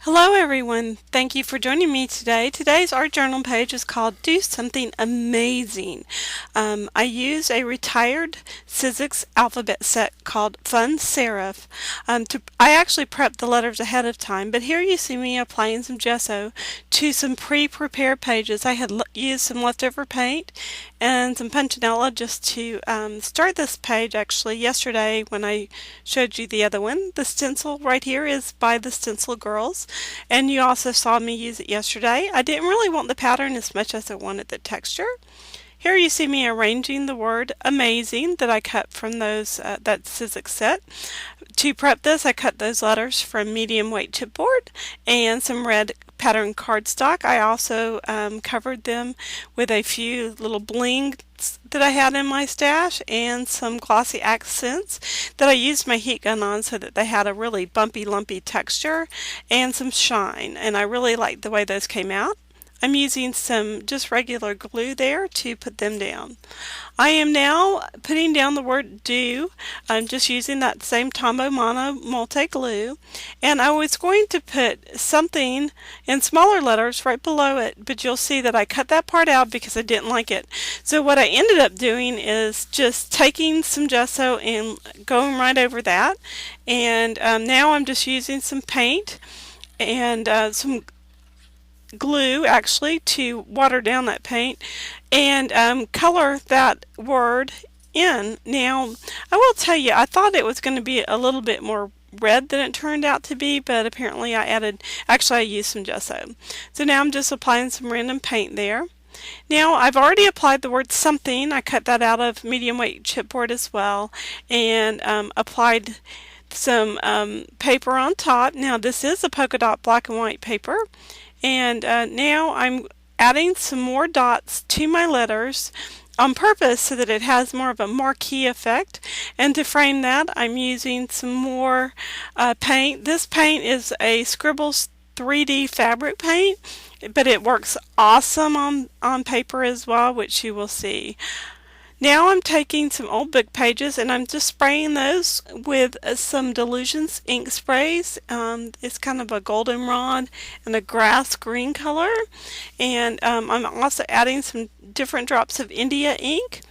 Hello everyone, thank you for joining me today. Today's art journal page is called Do Something Amazing. I use a retired Sizzix alphabet set called Fun Serif. I actually prepped the letters ahead of time, but here you see me applying some gesso to some pre-prepared pages. I had used some leftover paint and some punchinella just to start this page actually yesterday when I showed you the other one. The stencil right here is by the Stencil Girls. And you also saw me use it yesterday. I didn't really want the pattern as much as I wanted the texture. Here you see me arranging the word amazing that I cut from that Sizzix set. To prep this, I cut those letters from medium weight chipboard and some red pattern cardstock. I also covered them with a few little blings that I had in my stash and some glossy accents that I used my heat gun on so that they had a really bumpy, lumpy texture and some shine. And I really liked the way those came out. I'm using some just regular glue there to put them down. I am now putting down the word do. I'm just using that same Tombow Mono multi glue, and I was going to put something in smaller letters right below it, but you'll see that I cut that part out because I didn't like it. So what I ended up doing is just taking some gesso and going right over that, and now I'm just using some paint and some glue actually to water down that paint and color that word in. Now I will tell you, I thought it was going to be a little bit more red than it turned out to be, but apparently I used some gesso. So now I'm just applying some random paint there. Now I've already applied the word something. I cut that out of medium weight chipboard as well and applied some paper on top. Now this is a polka dot black and white paper. And now I'm adding some more dots to my letters on purpose so that it has more of a marquee effect. And to frame that, I'm using some more paint. This paint is a Scribbles 3D fabric paint, but it works awesome on paper as well, which you will see. Now I'm taking some old book pages and I'm just spraying those with some Delusions ink sprays. It's kind of a goldenrod and a grass green color. And I'm also adding some different drops of India ink.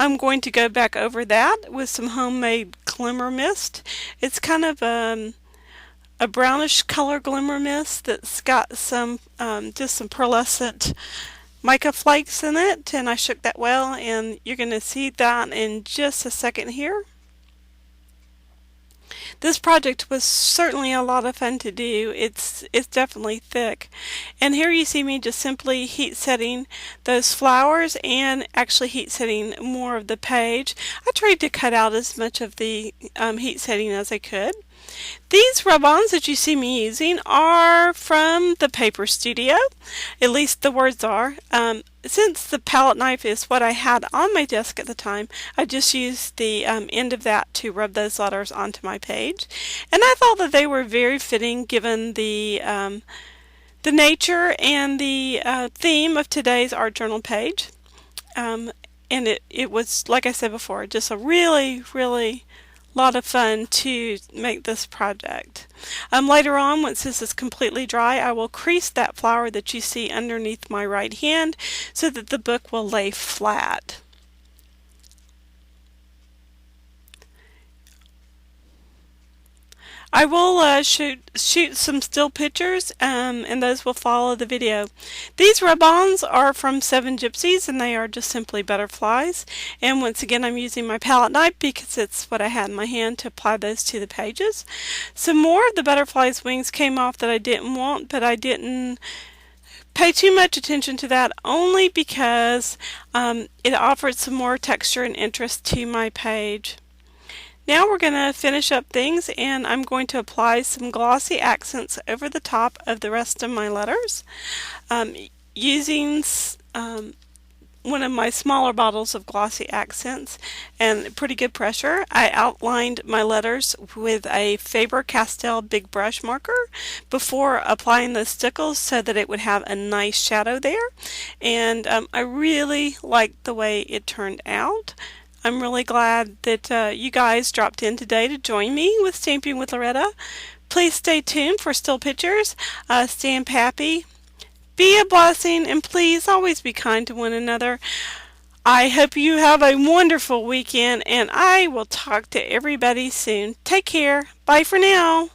I'm going to go back over that with some homemade glimmer mist. It's kind of a brownish color glimmer mist that's got some just some pearlescent mica flakes in it, and I shook that well, and you're going to see that in just a second here. This project was certainly a lot of fun to do. It's definitely thick. And here you see me just simply heat setting those flowers and actually heat setting more of the page. I tried to cut out as much of the heat setting as I could. These rub-ons that you see me using are from the Paper Studio, at least the words are. Since the palette knife is what I had on my desk at the time, I just used the end of that to rub those letters onto my page. And I thought that they were very fitting given the nature and the theme of today's art journal page. And it was, like I said before, just a really, really lot of fun to make this project. Later on, once this is completely dry, I will crease that flower that you see underneath my right hand so that the book will lay flat. I will shoot some still pictures and those will follow the video. These rub-ons are from 7 Gypsies and they are just simply butterflies. And once again I'm using my palette knife because it's what I had in my hand to apply those to the pages. Some more of the butterflies' wings came off that I didn't want, but I didn't pay too much attention to that only because it offered some more texture and interest to my page. Now we're going to finish up things and I'm going to apply some glossy accents over the top of the rest of my letters. Using one of my smaller bottles of glossy accents and pretty good pressure, I outlined my letters with a Faber-Castell big brush marker before applying the stickles so that it would have a nice shadow there. And I really liked the way it turned out. I'm really glad that you guys dropped in today to join me with Stamping with Loretta. Please stay tuned for still pictures. Stamp happy. Be a blessing, and please always be kind to one another. I hope you have a wonderful weekend, and I will talk to everybody soon. Take care. Bye for now.